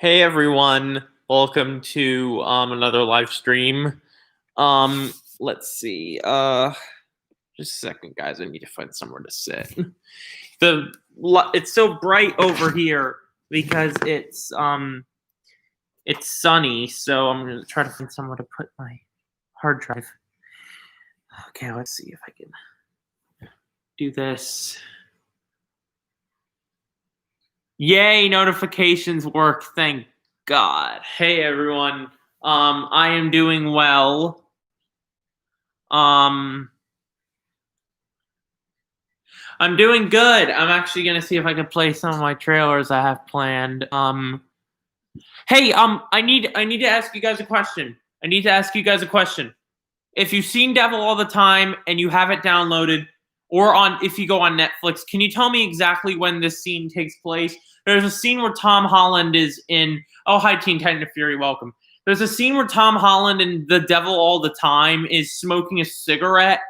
Hey everyone, welcome to another live stream. Let's see. Just a second, guys. I need to find somewhere to sit. It's so bright over here because it's sunny, so I'm gonna try to find somewhere to put my hard drive. Okay, let's see if I can do this. Yay, notifications work, thank God. Hey everyone. I am doing well. I'm doing good. I'm actually gonna see if I can play some of my trailers I have planned. Hey, I need to ask you guys a question. If you've seen Devil All the Time and you have it downloaded, or if you go on Netflix, can you tell me exactly when this scene takes place? There's a scene where Tom Holland is in. Oh, hi, Teen Titan Fury. Welcome. There's a scene where Tom Holland and the Devil All the Time is smoking a cigarette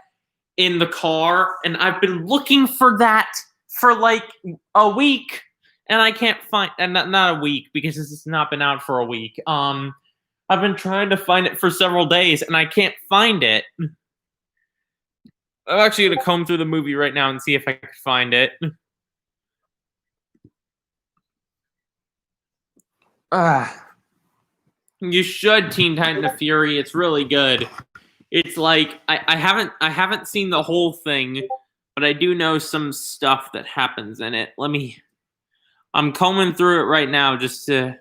in the car, and I've been looking for that for like a week, and I can't find. And not a week because this has not been out for a week. I've been trying to find it for several days, and I can't find it. I'm actually gonna comb through the movie right now and see if I can find it. You should Teen Titan Fury. It's really good. It's like I haven't seen the whole thing, but I do know some stuff that happens in it. I'm combing through it right now just to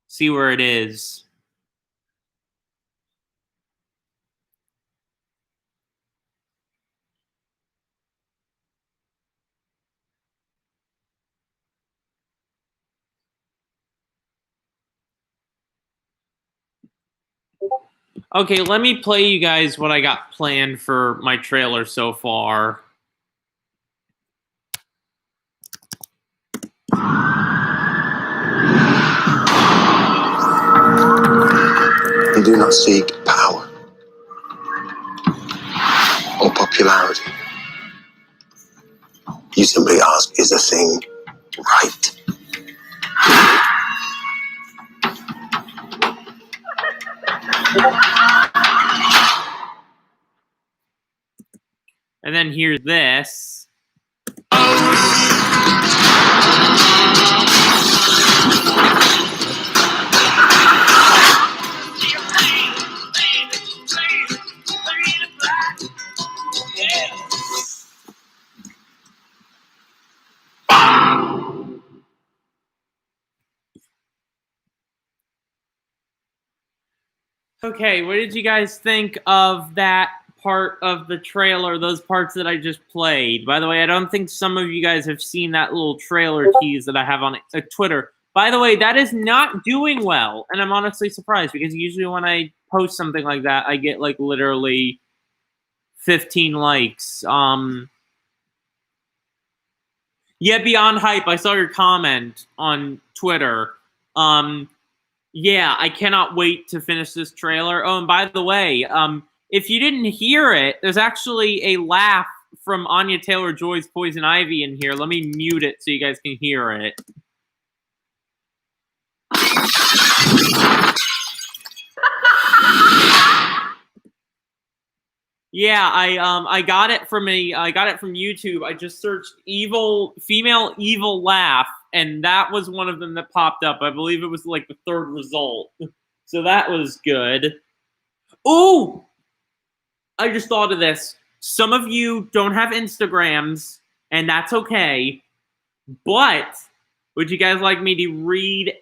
see where it is. Okay, let me play you guys what I got planned for my trailer so far. You do not seek power or popularity. You simply ask, is a thing right? And then here's this. Okay, what did you guys think of that part of the trailer, those parts that I just played? By the way, I don't think some of you guys have seen that little trailer tease that I have on Twitter. By the way, that is not doing well, and I'm honestly surprised because usually when I post something like that, I get like literally 15 likes. Yeah, Beyond Hype, I saw your comment on Twitter. Yeah, I cannot wait to finish this trailer. Oh, and by the way, if you didn't hear it, there's actually a laugh from Anya Taylor-Joy's Poison Ivy in here. Let me mute it so you guys can hear it. Yeah, I got it from YouTube. I just searched female evil laugh, and that was one of them that popped up. I believe it was like the third result. So that was good. Ooh! I just thought of this. Some of you don't have Instagrams, and that's okay. But would you guys like me to read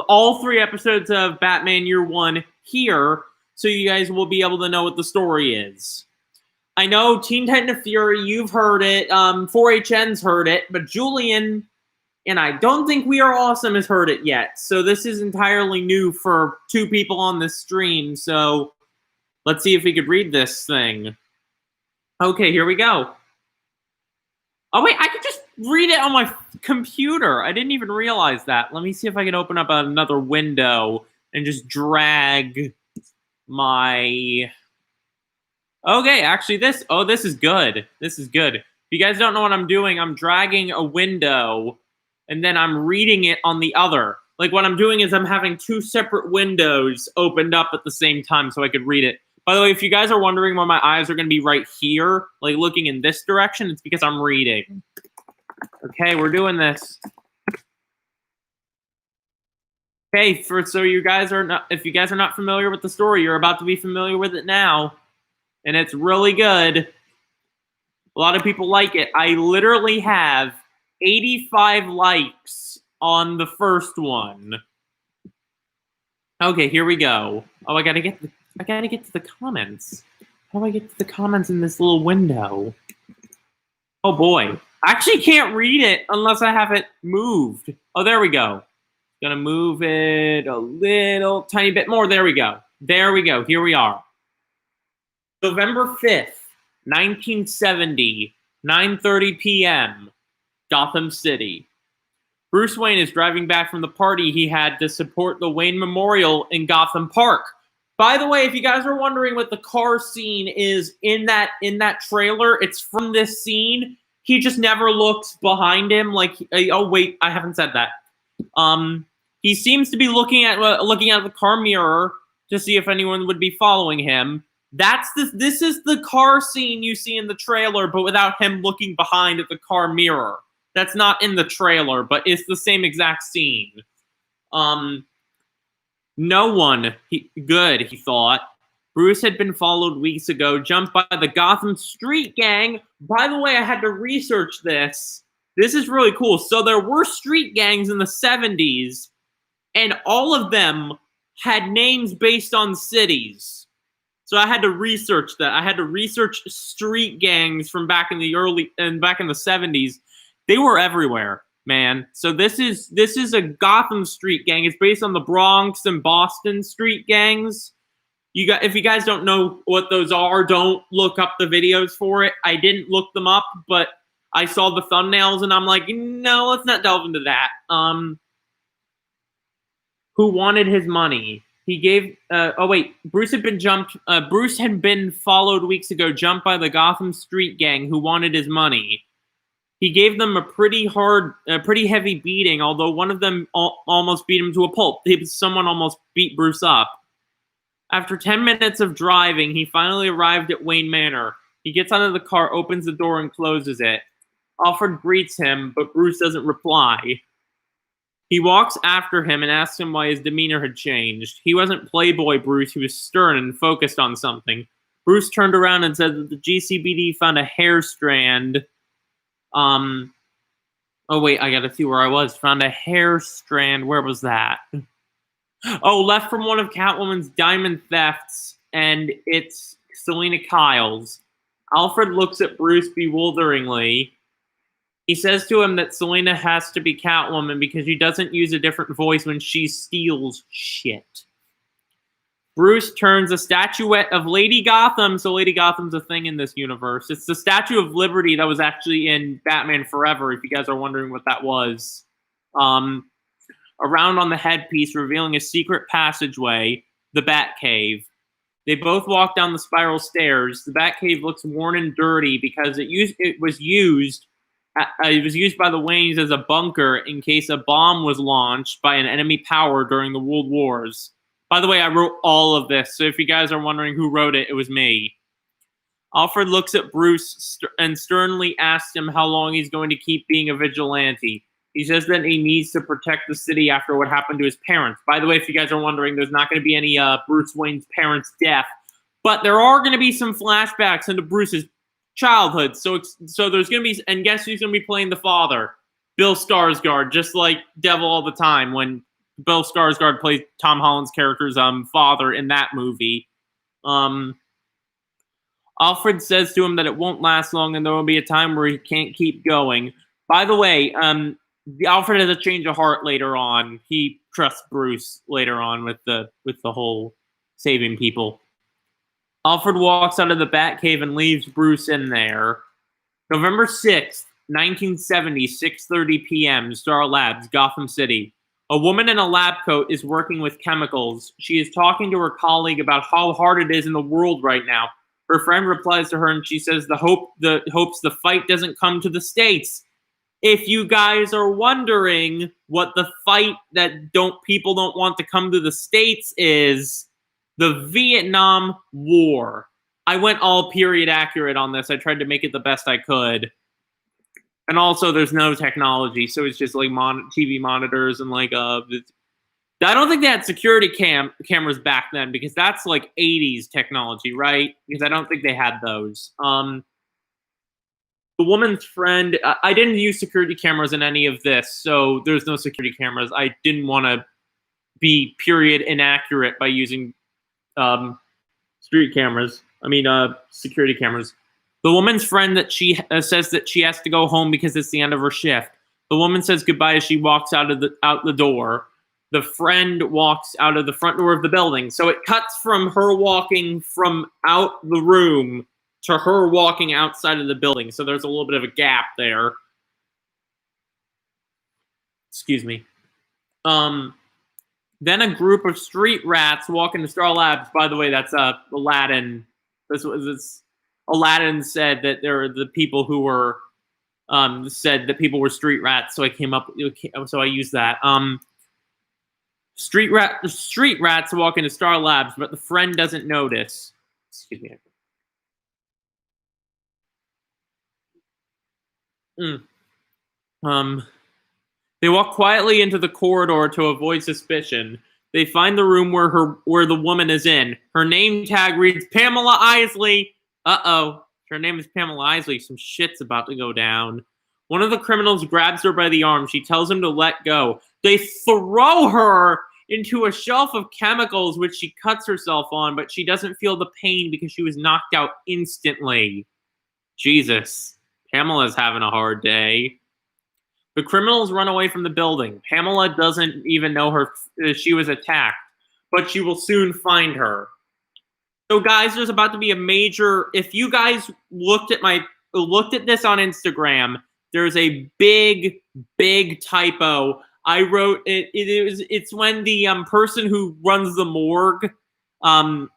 all 3 episodes of Batman Year One here, so you guys will be able to know what the story is? I know Teen Titan Fury, you've heard it. 4HN's heard it, but Julian, and I don't think We Are Awesome has heard it yet. So this is entirely new for 2 people on this stream. So let's see if we could read this thing. Okay, here we go. Oh, wait, I could just read it on my computer. I didn't even realize that. Let me see if I can open up another window and just drag my... Okay, actually this is good. This is good. If you guys don't know what I'm doing, I'm dragging a window and then I'm reading it on the other. like what I'm doing is I'm having two separate windows opened up at the same time so I could read it. By the way, if you guys are wondering why my eyes are going to be right here, like looking in this direction, it's because I'm reading. Okay, we're doing this. Okay, if you guys are not familiar with the story, you're about to be familiar with it now, and it's really good. A lot of people like it. I literally have 85 likes on the first one. Okay, here we go. Oh, I gotta get to the comments. How do I get to the comments in this little window? Oh boy, I actually can't read it unless I have it moved. Oh, there we go. Gonna move it a little tiny bit more. There we go. There we go. Here we are. November 5th, 1970, 9:30 p.m., Gotham City. Bruce Wayne is driving back from the party he had to support the Wayne Memorial in Gotham Park. By the way, if you guys are wondering what the car scene is in that trailer, it's from this scene. He just never looks behind him. Like, oh wait, I haven't said that. He seems to be looking at the car mirror to see if anyone would be following him. This is the car scene you see in the trailer, but without him looking behind at the car mirror. That's not in the trailer, but it's the same exact scene. No one good, he thought. Bruce had been followed weeks ago, jumped by the Gotham Street Gang. By the way, I had to research this. This is really cool. So there were street gangs in the 70s, and all of them had names based on cities. So I had to research that. I had to research street gangs from back in the 70s. They were everywhere, man. So this is a Gotham Street Gang. It's based on the Bronx and Boston street gangs. If you guys don't know what those are, don't look up the videos for it. I didn't look them up, but I saw the thumbnails and I'm like, no, let's not delve into that. Who wanted his money? He gave. Bruce had been followed weeks ago, jumped by the Gotham Street Gang who wanted his money. He gave them a pretty heavy beating, although one of them almost beat him to a pulp. Someone almost beat Bruce up. After 10 minutes of driving, he finally arrived at Wayne Manor. He gets out of the car, opens the door, and closes it. Alfred greets him, but Bruce doesn't reply. He walks after him and asks him why his demeanor had changed. He wasn't Playboy Bruce, he was stern and focused on something. Bruce turned around and said that the GCPD found a hair strand. Oh wait, I gotta see where I was. Found a hair strand. Where was that? Oh, left from one of Catwoman's diamond thefts, and it's Selina Kyle's. Alfred looks at Bruce bewilderingly. He says to him that Selina has to be Catwoman because she doesn't use a different voice when she steals shit. Bruce turns a statuette of Lady Gotham. So Lady Gotham's a thing in this universe. It's the Statue of Liberty that was actually in Batman Forever, if you guys are wondering what that was. Around on the headpiece, revealing a secret passageway, the Batcave. They both walk down the spiral stairs. The Batcave looks worn and dirty because it was used by the Waynes as a bunker in case a bomb was launched by an enemy power during the World Wars. By the way, I wrote all of this, so if you guys are wondering who wrote it, it was me. Alfred looks at Bruce and sternly asks him how long he's going to keep being a vigilante. He says that he needs to protect the city after what happened to his parents. By the way, if you guys are wondering, there's not going to be any Bruce Wayne's parents' death, but there are going to be some flashbacks into Bruce's childhood. So there's going to be, and guess who's going to be playing the father? Bill Skarsgård, just like Devil All the Time when Bill Skarsgård plays Tom Holland's character's father in that movie. Alfred says to him that it won't last long and there will be a time where he can't keep going. By the way, Alfred has a change of heart later on. He trusts Bruce later on with the whole saving people. Alfred walks out of the Batcave and leaves Bruce in there. November 6th, 1970, 6:30 p.m., Star Labs, Gotham City. A woman in a lab coat is working with chemicals. She is talking to her colleague about how hard it is in the world right now. Her friend replies to her and she says hopes the fight doesn't come to the States. if you guys are wondering what the fight that people don't want to come to the States is, the Vietnam War. I went all period accurate on this. I tried to make it the best I could. And also, there's no technology, so it's just like TV monitors and like I don't think they had security cameras back then, because that's like 80s technology, right? Because I don't think they had those. The woman's friend, I didn't use security cameras in any of this, so there's no security cameras. I didn't want to be period inaccurate by using security cameras. The woman's friend that she says that she has to go home because it's the end of her shift. The woman says goodbye as she walks out the door. The friend walks out of the front door of the building. So it cuts from her walking from out the room to her walking outside of the building. So there's a little bit of a gap there. Excuse me. Then a group of street rats walk into Star Labs. By the way, that's Aladdin. Aladdin said that there are the people who were said that people were street rats. So I used that. Street rats walk into Star Labs, but the friend doesn't notice. Excuse me. They walk quietly into the corridor to avoid suspicion. They find the room where the woman is in. Her name tag reads Pamela Isley. Uh-oh. Her name is Pamela Isley. Some shit's about to go down. One of the criminals grabs her by the arm. She tells him to let go. They throw her into a shelf of chemicals, which she cuts herself on, but she doesn't feel the pain because she was knocked out instantly. Jesus. Pamela's having a hard day. The criminals run away from the building. Pamela doesn't even know she was attacked, but she will soon find her. So guys, there's about to be a major, if you guys looked at this on Instagram, there's a big typo. I wrote it's when the person who runs the morgue, the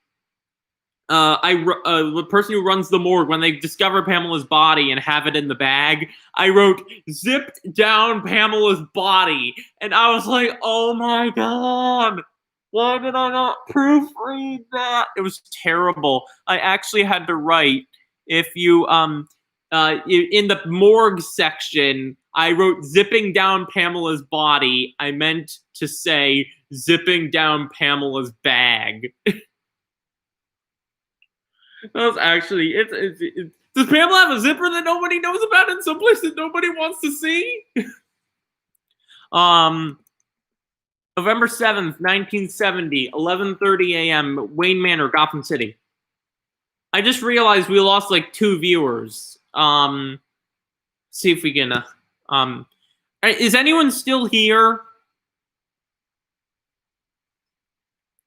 person who runs the morgue, when they discover Pamela's body and have it in the bag, I wrote zipped down Pamela's body, and I was like, oh my god, why did I not proofread that? It was terrible. I actually had to write, if you in the morgue section, I wrote zipping down Pamela's body. I meant to say zipping down Pamela's bag. That was actually does Pamela have a zipper that nobody knows about in some place that nobody wants to see? November 7th, 1970, 11:30 a.m., Wayne Manor, Gotham City. I just realized we lost like 2 viewers. See if we can is anyone still here?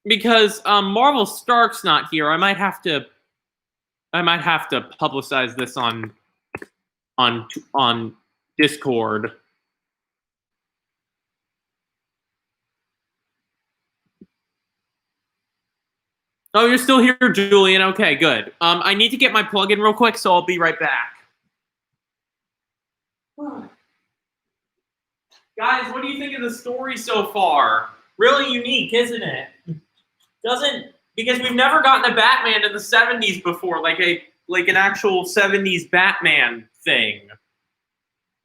Because Marvel Stark's not here. I might have to publicize this on Discord. Oh, you're still here, Julian. Okay, good. I need to get my plug-in real quick, so I'll be right back. Guys, what do you think of the story so far? Really unique, isn't it? Because we've never gotten a Batman in the 70s before, like an actual 70s Batman thing.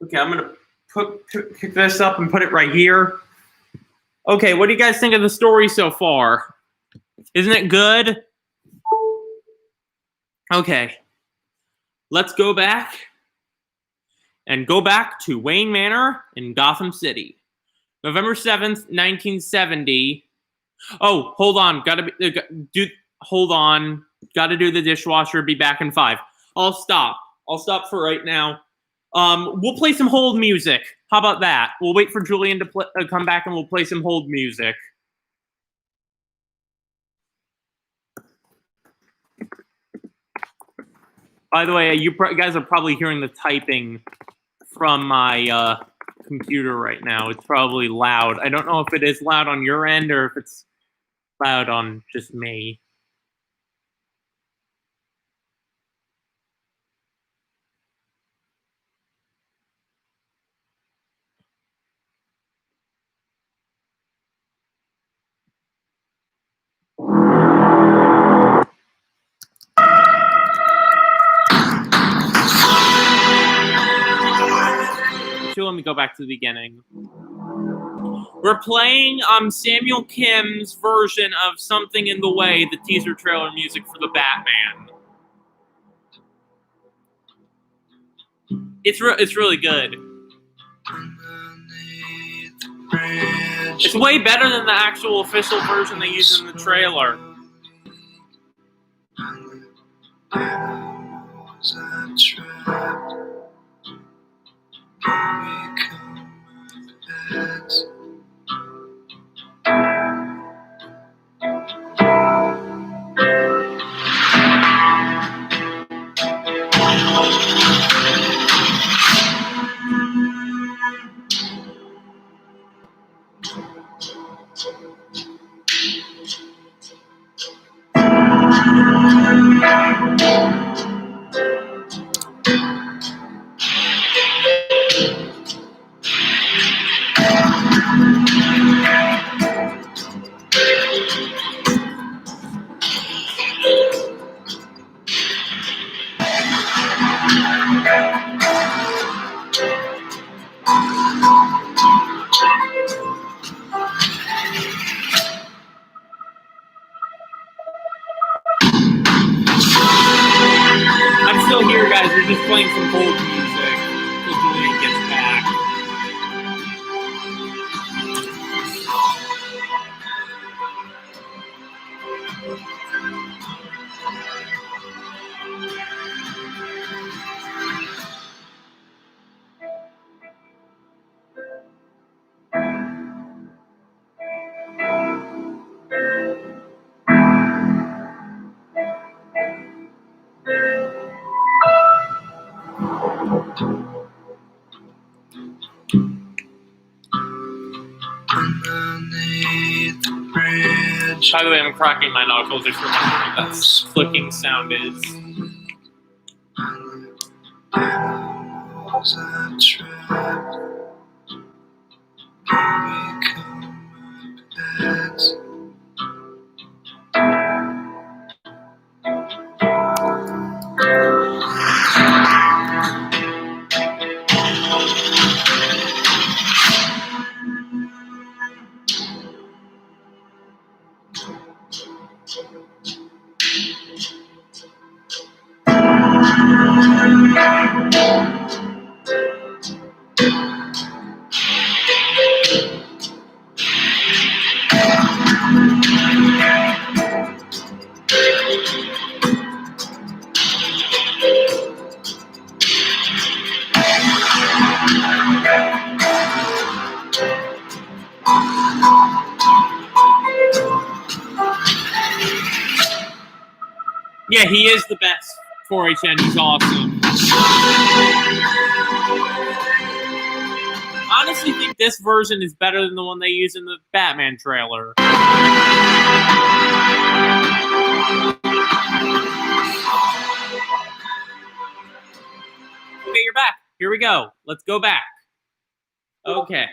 Okay, I'm gonna pick this up and put it right here. Okay, what do you guys think of the story so far? Isn't it good? Okay, let's go back to Wayne Manor in Gotham City. November 7th, 1970. Oh, hold on. Gotta do the dishwasher. Be back in 5. I'll stop for right now. We'll play some hold music. How about that? We'll wait for Julian to come back and we'll play some hold music. By the way, you guys are probably hearing the typing from my computer right now. It's probably loud. I don't know if it is loud on your end or if it's loud on just me. to. Let me go back to the beginning. We're playing Samuel Kim's version of Something in the Way, the teaser trailer music for the Batman. It's really good. It's way better than the actual official version they use in the trailer. I'm still here, guys. We're just playing some old music until Julian gets back. By the way, I'm cracking my knuckles. Just remember what that clicking sound is. Yeah, he is the best 4HN. He's awesome. I honestly think this version is better than the one they use in the Batman trailer. Okay, you're back. Here we go. Let's go back. Okay.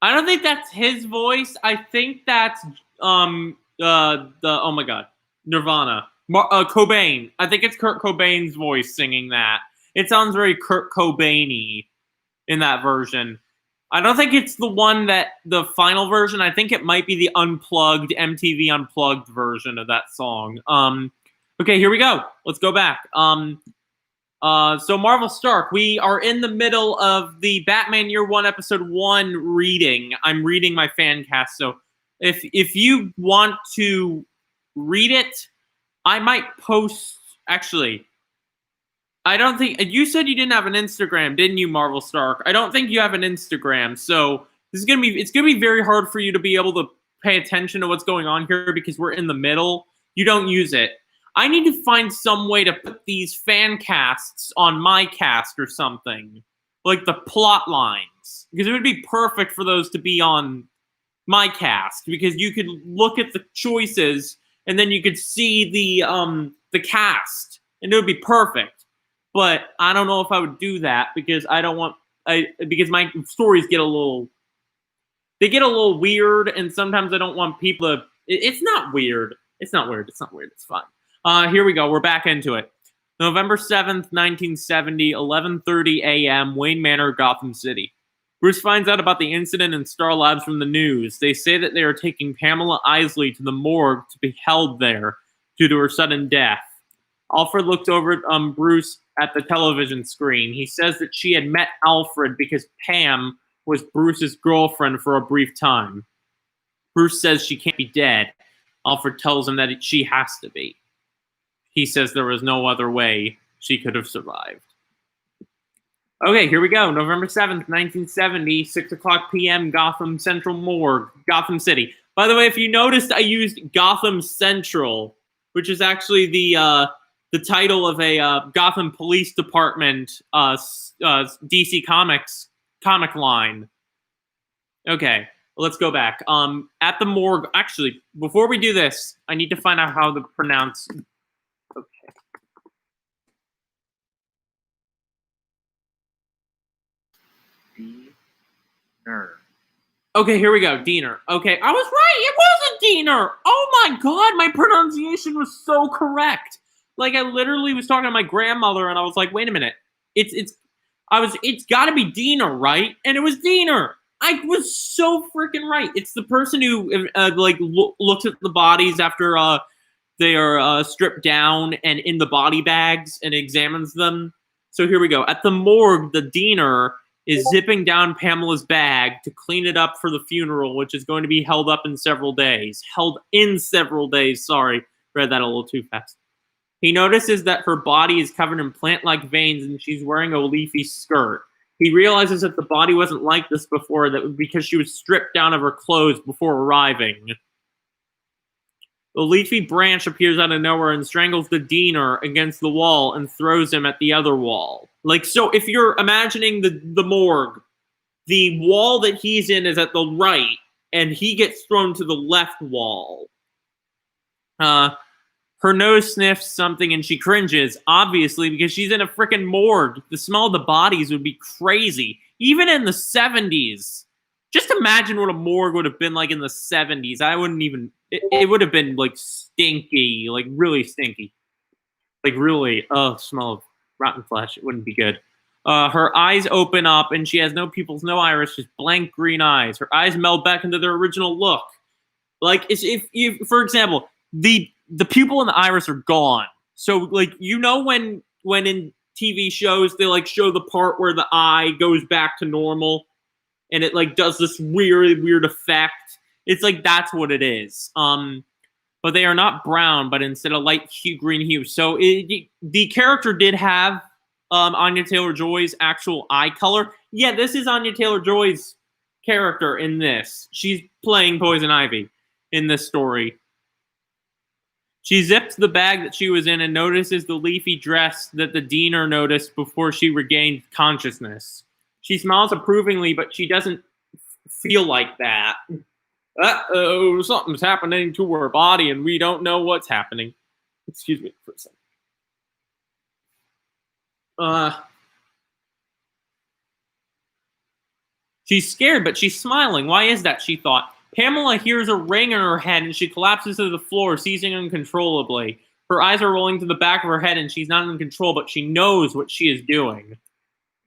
I don't think that's his voice. I think that's oh my god, Nirvana. Cobain. I think it's Kurt Cobain's voice singing that. It sounds very Kurt Cobain-y in that version. I don't think it's the one that the final version. I think it might be the unplugged MTV Unplugged version of that song. Okay, here we go. Let's go back. So Marvel Stark, we are in the middle of the Batman Year One Episode 1 reading. I'm reading my fan cast, so if you want to read it, I might post. Actually, I don't think you said you didn't have an Instagram, didn't you, Marvel Stark? I don't think you have an Instagram, so it's gonna be very hard for you to be able to pay attention to what's going on here because we're in the middle. You don't use it. I need to find some way to put these fan casts on my cast or something, like the plot lines, because it would be perfect for those to be on my cast because you could look at the choices and then you could see the cast and it would be perfect. But I don't know if I would do that because because my stories get a little weird and sometimes I don't want people to. It's not weird. It's not weird. It's fun. Here we go. We're back into it. November 7th, 1970, 11:30 a.m., Wayne Manor, Gotham City. Bruce finds out about the incident in Star Labs from the news. They say that they are taking Pamela Isley to the morgue to be held there due to her sudden death. Alfred looks over at Bruce at the television screen. He says that she had met Alfred because Pam was Bruce's girlfriend for a brief time. Bruce says she can't be dead. Alfred tells him that she has to be. He says there was no other way she could have survived. Okay, here we go. November 7th, 1970, 6 o'clock p.m., Gotham Central Morgue, Gotham City. By the way, if you noticed, I used Gotham Central, which is actually the title of a Gotham Police Department DC Comics comic line. Okay, let's go back. At the morgue, actually, before we do this, I need to find out how to pronounce. Okay. Diener. Okay, here we go. Diener. Okay, I was right. It was a Diener. Oh my god, my pronunciation was so correct. Like, I literally was talking to my grandmother, and I was like, "Wait a minute, it's got to be Diener, right?" And it was Diener. I was so freaking right. It's the person who looks at the bodies after they are stripped down and in the body bags and examines them. So here we go. At the morgue, the Diener is zipping down Pamela's bag to clean it up for the funeral, which is going to be held in several days. Sorry, read that a little too fast. He notices that her body is covered in plant-like veins and she's wearing a leafy skirt. He realizes that the body wasn't like this before, that because she was stripped down of her clothes before arriving. The leafy branch appears out of nowhere and strangles the Diener against the wall and throws him at the other wall. Like, so if you're imagining the morgue, the wall that he's in is at the right, and he gets thrown to the left wall. Her nose sniffs something and she cringes, obviously, because she's in a freaking morgue. The smell of the bodies would be crazy. Even in the 70s. Just imagine what a morgue would have been like in the 70s. I wouldn't even... It would have been, like, stinky. Like, really stinky. Like, really... smell of rotten flesh. It wouldn't be good. Her eyes open up, and she has no pupils, no iris, just blank green eyes. Her eyes meld back into their original look. Like, if for example, the pupil and the iris are gone. So, like, you know when in TV shows they, like, show the part where the eye goes back to normal and it, like, does this weird effect? It's like that's what it is. But they are not brown, but instead a light green hue. So the character did have Anya Taylor-Joy's actual eye color. Yeah, this is Anya Taylor-Joy's character in this. She's playing Poison Ivy in this story. She zips the bag that she was in and notices the leafy dress that the Diener noticed before she regained consciousness. She smiles approvingly, but she doesn't feel like that. Uh-oh, something's happening to her body and we don't know what's happening. Excuse me for a second. She's scared, but she's smiling. Why is that, she thought. Pamela hears a ring in her head and she collapses to the floor, seizing uncontrollably. Her eyes are rolling to the back of her head and she's not in control, but she knows what she is doing.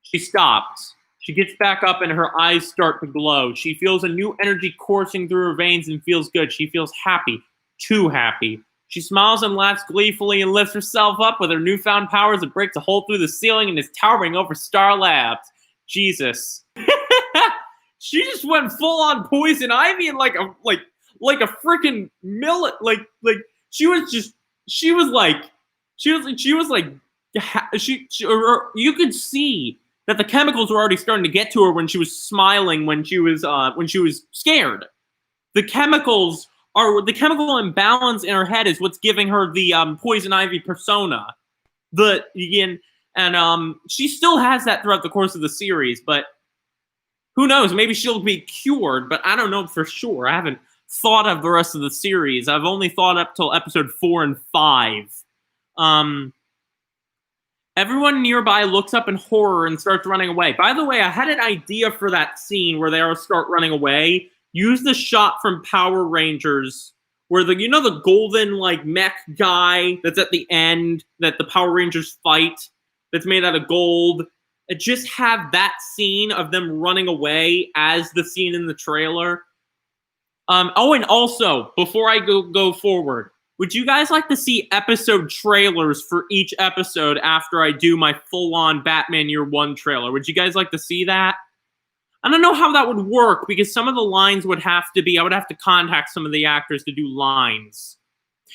She stops. She gets back up and her eyes start to glow. She feels a new energy coursing through her veins and feels good. She feels happy. Too happy. She smiles and laughs gleefully and lifts herself up with her newfound powers and breaks a hole through the ceiling and is towering over Star Labs. Jesus. She just went full on Poison Ivy and like a freaking millet. You could see that the chemicals were already starting to get to her when she was smiling, when she was scared. The chemical imbalance in her head is what's giving her the Poison Ivy persona. She still has that throughout the course of the series, but who knows? Maybe she'll be cured, but I don't know for sure. I haven't thought of the rest of the series. I've only thought up till episode 4 and 5. Everyone nearby looks up in horror and starts running away. By the way, I had an idea for that scene where they all start running away. Use the shot from Power Rangers where the golden like mech guy that's at the end that the Power Rangers fight that's made out of gold. Just have that scene of them running away as the scene in the trailer. Oh, and also, before I go forward, would you guys like to see episode trailers for each episode after I do my full-on Batman Year One trailer? Would you guys like to see that? I don't know how that would work, because some of the lines would have to be, I would have to contact some of the actors to do lines.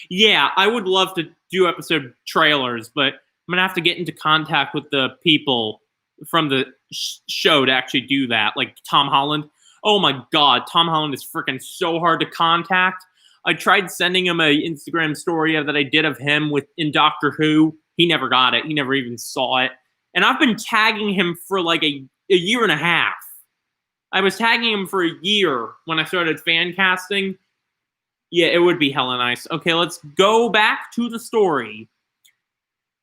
Yeah, I would love to do episode trailers, but I'm going to have to get into contact with the people from the show to actually do that, like Tom Holland. Oh my god, Tom Holland is freaking so hard to contact. I tried sending him an Instagram story that I did of him in Doctor Who. He never got it. He never even saw it. And I've been tagging him for like a year and a half. I was tagging him for a year when I started fan casting. Yeah, it would be hella nice. Okay, let's go back to the story.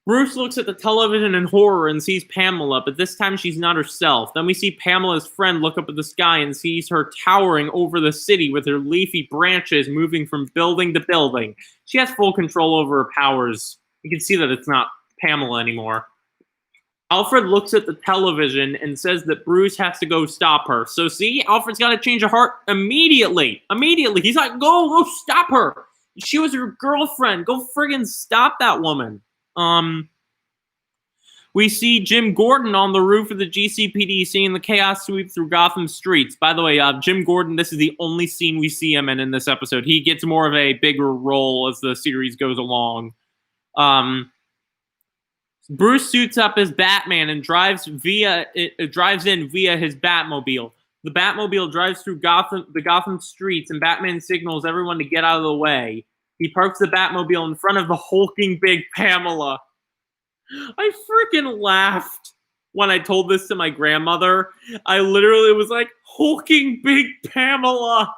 Bruce looks at the television in horror and sees Pamela, but this time she's not herself. Then we see Pamela's friend look up at the sky and sees her towering over the city with her leafy branches moving from building to building. She has full control over her powers. You can see that it's not Pamela anymore. Alfred looks at the television and says that Bruce has to go stop her. So see, Alfred's got to change of heart immediately. Immediately. He's like, go stop her. She was your girlfriend. Go friggin' stop that woman. We see Jim Gordon on the roof of the GCPD seeing the chaos sweep through Gotham streets. By the way, Jim Gordon, this is the only scene we see him in this episode. He gets more of a bigger role as the series goes along. Bruce suits up as Batman and drives in via his Batmobile. The Batmobile drives through the Gotham streets, and Batman signals everyone to get out of the way. He parks the Batmobile in front of the hulking big Pamela. I freaking laughed when I told this to my grandmother. I literally was like, hulking big Pamela.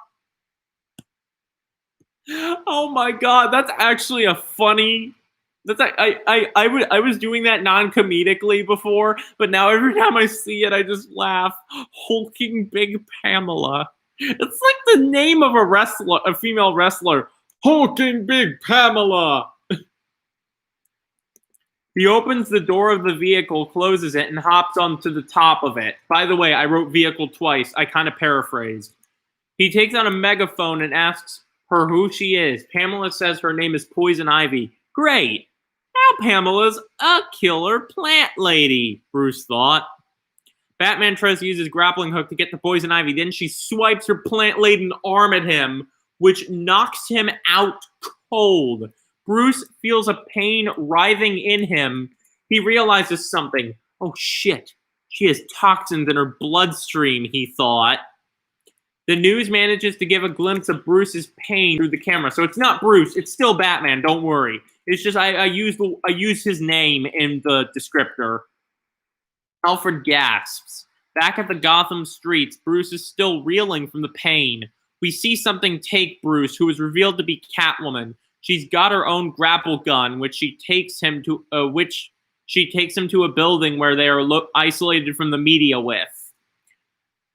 Oh my god, that's actually a funny... I was doing that non-comedically before, but now every time I see it, I just laugh. Hulking big Pamela. It's like the name of a female wrestler. Hulking big Pamela. He opens the door of the vehicle, closes it, and hops onto the top of it. By the way, I wrote vehicle twice. I kind of paraphrased. He takes out a megaphone and asks her who she is. Pamela says her name is Poison Ivy. Great. Now Pamela's a killer plant lady, Bruce thought. Batman tries to use his grappling hook to get to Poison Ivy. Then she swipes her plant-laden arm at him, which knocks him out cold. Bruce feels a pain writhing in him. He realizes something. Oh shit, she has toxins in her bloodstream, he thought. The news manages to give a glimpse of Bruce's pain through the camera. So it's not Bruce, it's still Batman, don't worry. It's just I use his name in the descriptor. Alfred gasps. Back at the Gotham streets, Bruce is still reeling from the pain. We see something take Bruce, who is revealed to be Catwoman. She's got her own grapple gun, which she takes him to a building where they are isolated from the media with.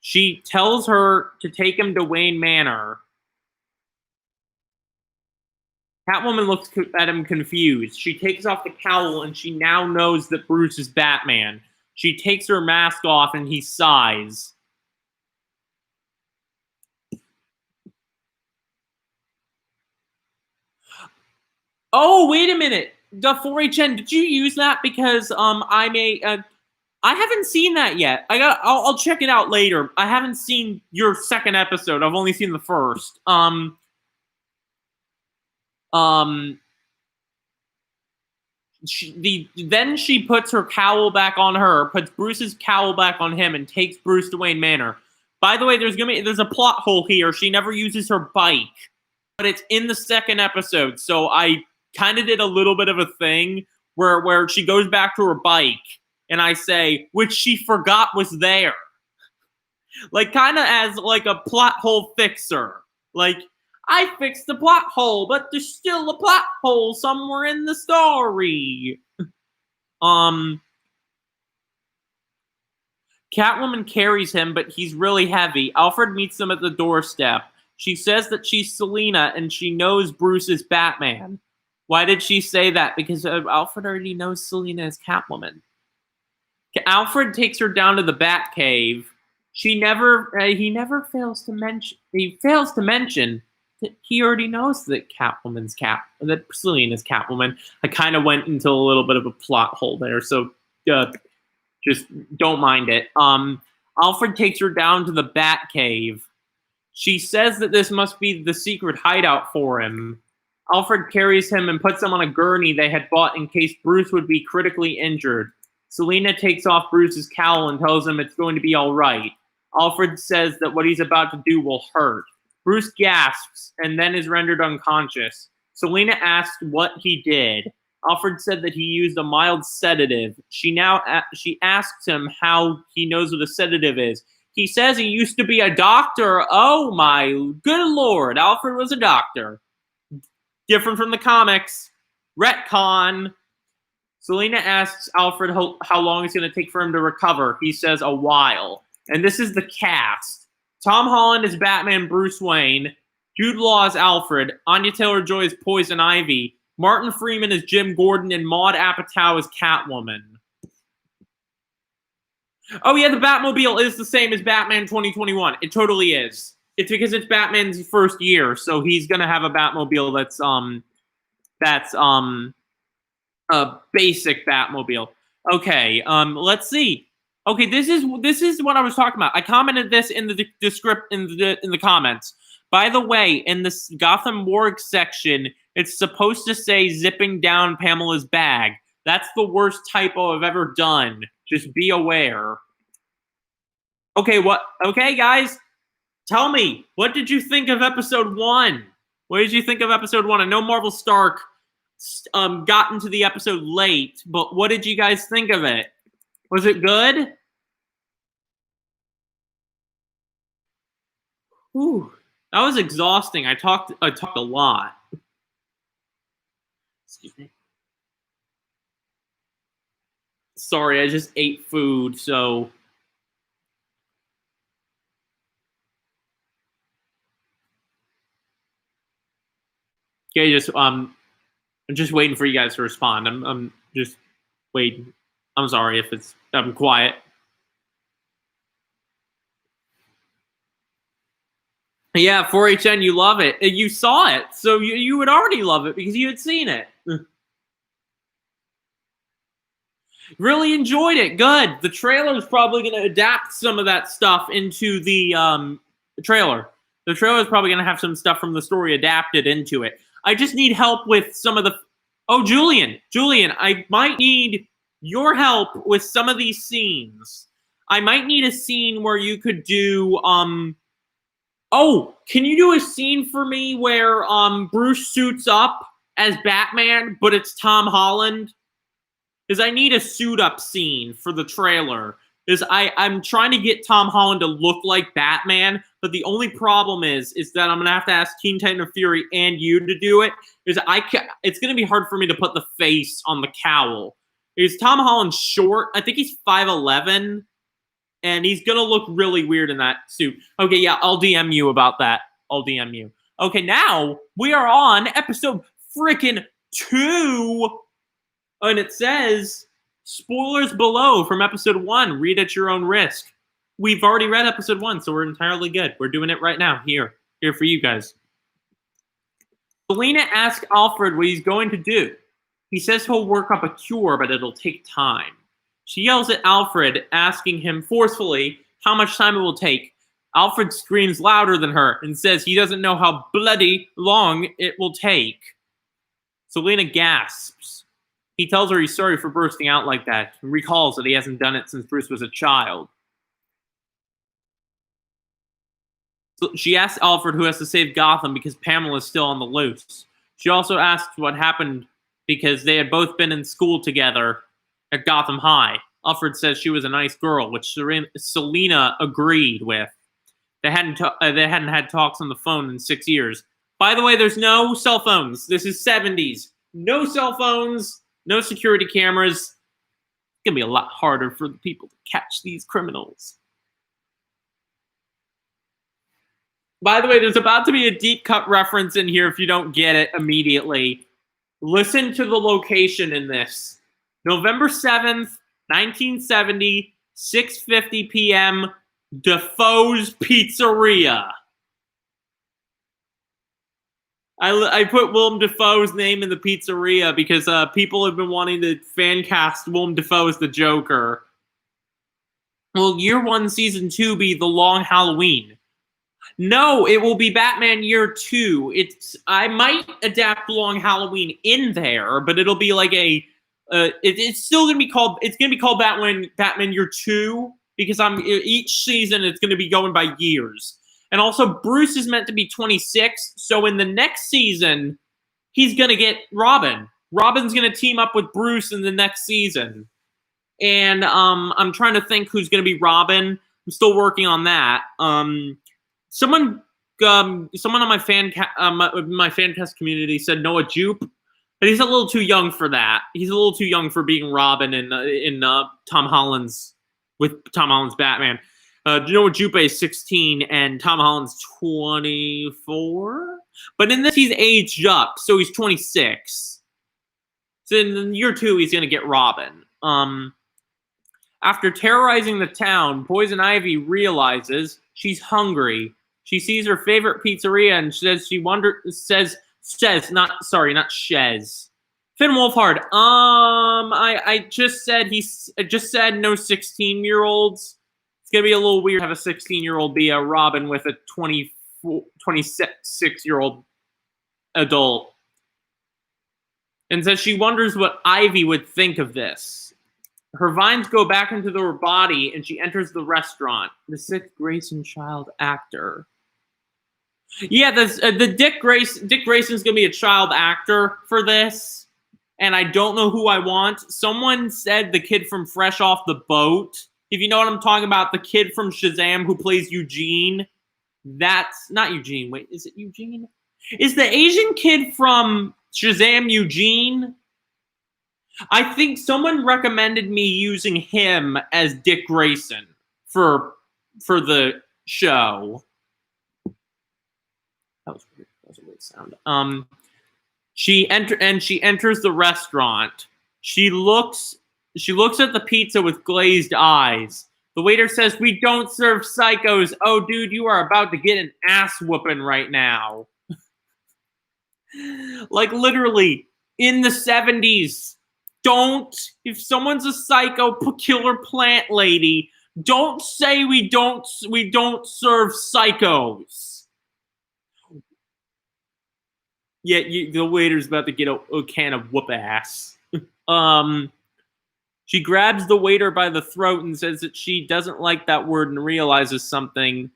She tells her to take him to Wayne Manor. Catwoman looks at him confused. She takes off the cowl and she now knows that Bruce is Batman. She takes her mask off and he sighs. Oh, wait a minute. The 4HN, did you use that? Because I haven't seen that yet. I'll check it out later. I haven't seen your second episode. I've only seen the first. Then she puts her cowl back on her, puts Bruce's cowl back on him, and takes Bruce to Wayne Manor. By the way, there's a plot hole here. She never uses her bike, but it's in the second episode. So I kind of did a little bit of a thing where she goes back to her bike, and I say, which she forgot was there. Like, kind of as, like, a plot hole fixer. Like, I fixed the plot hole, but there's still a plot hole somewhere in the story. Catwoman carries him, but he's really heavy. Alfred meets them at the doorstep. She says that she's Selina and she knows Bruce is Batman. Why did she say that? Because Alfred already knows Selina is Catwoman. Alfred takes her down to the Batcave. He never fails to mention. He fails to mention that he already knows that that Selina's Catwoman. I kind of went into a little bit of a plot hole there, so just don't mind it. Alfred takes her down to the Batcave. She says that this must be the secret hideout for him. Alfred carries him and puts him on a gurney they had bought in case Bruce would be critically injured. Selina takes off Bruce's cowl and tells him it's going to be all right. Alfred says that what he's about to do will hurt. Bruce gasps and then is rendered unconscious. Selina asks what he did. Alfred said that he used a mild sedative. She asks him how he knows what a sedative is. He says he used to be a doctor. Oh my good lord, Alfred was a doctor. Different from the comics. Retcon. Selina asks Alfred how long it's going to take for him to recover. He says a while. And this is the cast. Tom Holland is Batman Bruce Wayne. Jude Law is Alfred. Anya Taylor-Joy is Poison Ivy. Martin Freeman is Jim Gordon. And Maude Apatow is Catwoman. Oh yeah, the Batmobile is the same as Batman 2021. It totally is. It's because it's Batman's first year, so he's going to have a Batmobile that's a basic Batmobile. Okay, let's see. Okay, this is what I was talking about. I commented this in the in the comments. By the way, in this Gotham Morgue section, it's supposed to say zipping down Pamela's bag. That's the worst typo I've ever done. Just be aware. Okay, okay, guys, tell me, what did you think of episode 1? What did you think of episode 1? I know Marvel Stark got into the episode late, but what did you guys think of it? Was it good? Ooh, that was exhausting. I talked a lot. Excuse me. Sorry, I just ate food, so. Okay, I'm just waiting for you guys to respond. I'm just waiting. I'm sorry if I'm quiet. Yeah, 4HN, you love it. You saw it, so you would already love it because you had seen it. Really enjoyed it. Good. The trailer is probably going to adapt some of that stuff into the trailer. The trailer is probably going to have some stuff from the story adapted into it. I just need help with some of the... Oh, Julian, I might need your help with some of these scenes. I might need a scene where you could do... Oh, can you do a scene for me where Bruce suits up as Batman, but it's Tom Holland? Because I need a suit-up scene for the trailer. Because I'm trying to get Tom Holland to look like Batman, but the only problem is that I'm going to have to ask Teen Titan Fury and you to do it. Because it's going to be hard for me to put the face on the cowl. Because Tom Holland's short. I think he's 5'11", and he's going to look really weird in that suit. Okay, yeah, I'll DM you about that. I'll DM you. Okay, now we are on episode freaking 2. And it says, spoilers below from episode 1. Read at your own risk. We've already read episode 1, so we're entirely good. We're doing it right now. Here for you guys. Selina asks Alfred what he's going to do. He says he'll work up a cure, but it'll take time. She yells at Alfred, asking him forcefully how much time it will take. Alfred screams louder than her and says he doesn't know how bloody long it will take. Selina gasps. He tells her he's sorry for bursting out like that and recalls that he hasn't done it since Bruce was a child. So she asks Alfred who has to save Gotham because Pamela's still on the loose. She also asks what happened because they had both been in school together at Gotham High. Alfred says she was a nice girl, which Selina agreed with. They hadn't had talks on the phone in 6 years. By the way, there's no cell phones. This is 70s. No cell phones. No security cameras. It's going to be a lot harder for the people to catch these criminals. By the way, there's about to be a deep cut reference in here if you don't get it immediately. Listen to the location in this. November 7th, 1970, 6:50 p.m., Defoe's Pizzeria. I put Willem Dafoe's name in the pizzeria because people have been wanting to fan cast Willem Dafoe as the Joker. Will Year 1, Season 2 be The Long Halloween? No, it will be Batman Year 2. I might adapt Long Halloween in there, but it'll be like it's still gonna be called. It's gonna be called Batman Year 2 because each season it's gonna be going by years. And also, Bruce is meant to be 26, so in the next season, he's going to get Robin. Robin's going to team up with Bruce in the next season. And I'm trying to think who's going to be Robin. I'm still working on that. Someone on my fancast community said Noah Jupe, but he's a little too young for that. He's a little too young for being Robin in Tom Holland's Batman. Noah Jupe is 16 and Tom Holland's 24. But in this, he's aged up, so he's 26. So in Year 2, he's going to get Robin. After terrorizing the town, Poison Ivy realizes she's hungry. She sees her favorite pizzeria and says not Shez. Finn Wolfhard. I just said no 16-year-olds. It's going to be a little weird to have a 16-year-old be a Robin with a 26-year-old adult. And says she wonders what Ivy would think of this. Her vines go back into her body, and she enters the restaurant. The Dick Grayson child actor. Yeah, the Dick Grayson's going to be a child actor for this, and I don't know who I want. Someone said the kid from Fresh Off the Boat. If you know what I'm talking about, the kid from Shazam who plays Eugene. That's not Eugene. Wait, is it Eugene? Is the Asian kid from Shazam Eugene? I think someone recommended me using him as Dick Grayson for the show. That was weird. That was a weird sound. She enters the restaurant. She looks at the pizza with glazed eyes. The waiter says, "We don't serve psychos." Oh, dude, you are about to get an ass whooping right now. Like, literally, in the 70s, if someone's a psycho killer plant lady, don't say we don't serve psychos. Yet the waiter's about to get a can of whoop ass. She grabs the waiter by the throat and says that she doesn't like that word and realizes something.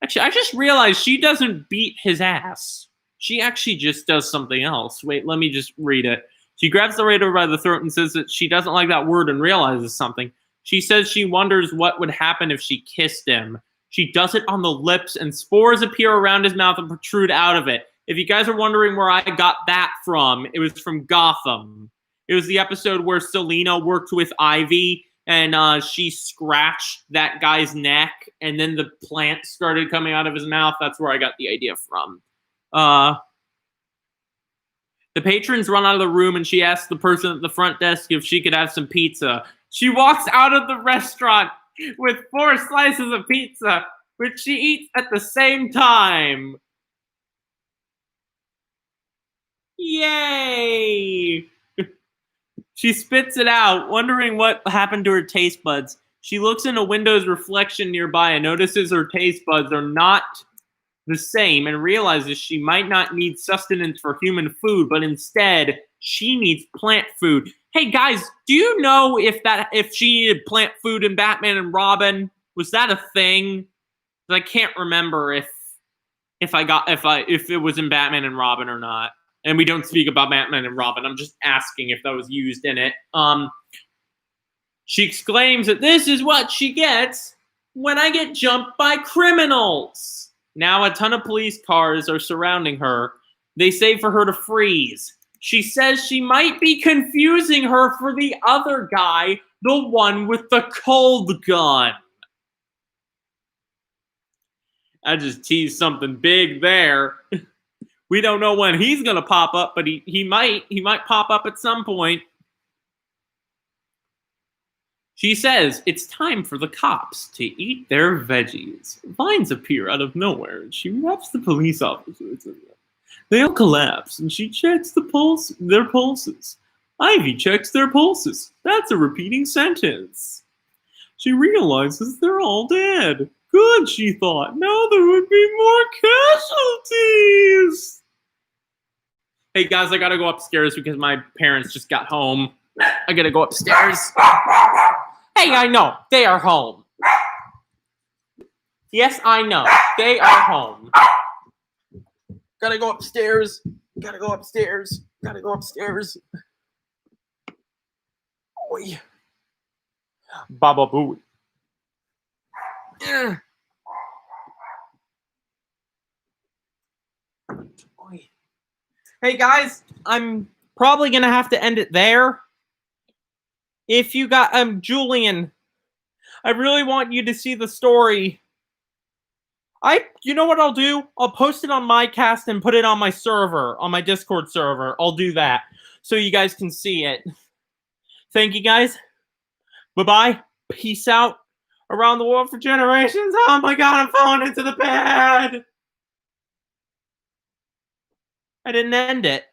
Actually, I just realized she doesn't beat his ass. She actually just does something else. Wait, let me just read it. She grabs the waiter by the throat and says that she doesn't like that word and realizes something. She says she wonders what would happen if she kissed him. She does it on the lips and spores appear around his mouth and protrude out of it. If you guys are wondering where I got that from, it was from Gotham. It was the episode where Selina worked with Ivy and she scratched that guy's neck and then the plant started coming out of his mouth. That's where I got the idea from. The patrons run out of the room and she asks the person at the front desk if she could have some pizza. She walks out of the restaurant with 4 slices of pizza, which she eats at the same time. Yay! She spits it out, wondering what happened to her taste buds. She looks in a window's reflection nearby and notices her taste buds are not the same and realizes she might not need sustenance for human food, but instead she needs plant food. Hey guys, do you know if she needed plant food in Batman and Robin? Was that a thing? I can't remember if it was in Batman and Robin or not. And we don't speak about Batman and Robin. I'm just asking if that was used in it. She exclaims that this is what she gets when I get jumped by criminals. Now a ton of police cars are surrounding her. They say for her to freeze. She says she might be confusing her for the other guy, the one with the cold gun. I just teased something big there. We don't know when he's gonna pop up, but he might pop up at some point. She says it's time for the cops to eat their veggies. Vines appear out of nowhere, and she wraps the police officers in them. They all collapse, and she checks their pulses. Ivy checks their pulses. That's a repeating sentence. She realizes they're all dead. Good, she thought. Now there would be more casualties. Hey guys, I gotta go upstairs because my parents just got home. I gotta go upstairs. Hey, I know. They are home. Yes, I know. They are home. Gotta go upstairs. Gotta go upstairs. Gotta go upstairs. Oi. Baba Booey. Hey guys, I'm probably gonna have to end it there. If you got Julian, I really want you to see the story. You know what I'll do? I'll post it on my cast and put it on my server, on my Discord server. I'll do that so you guys can see it. Thank you guys. Bye-bye. Peace out. Around the world for generations. Oh my god, I'm falling into the bed. I didn't end it.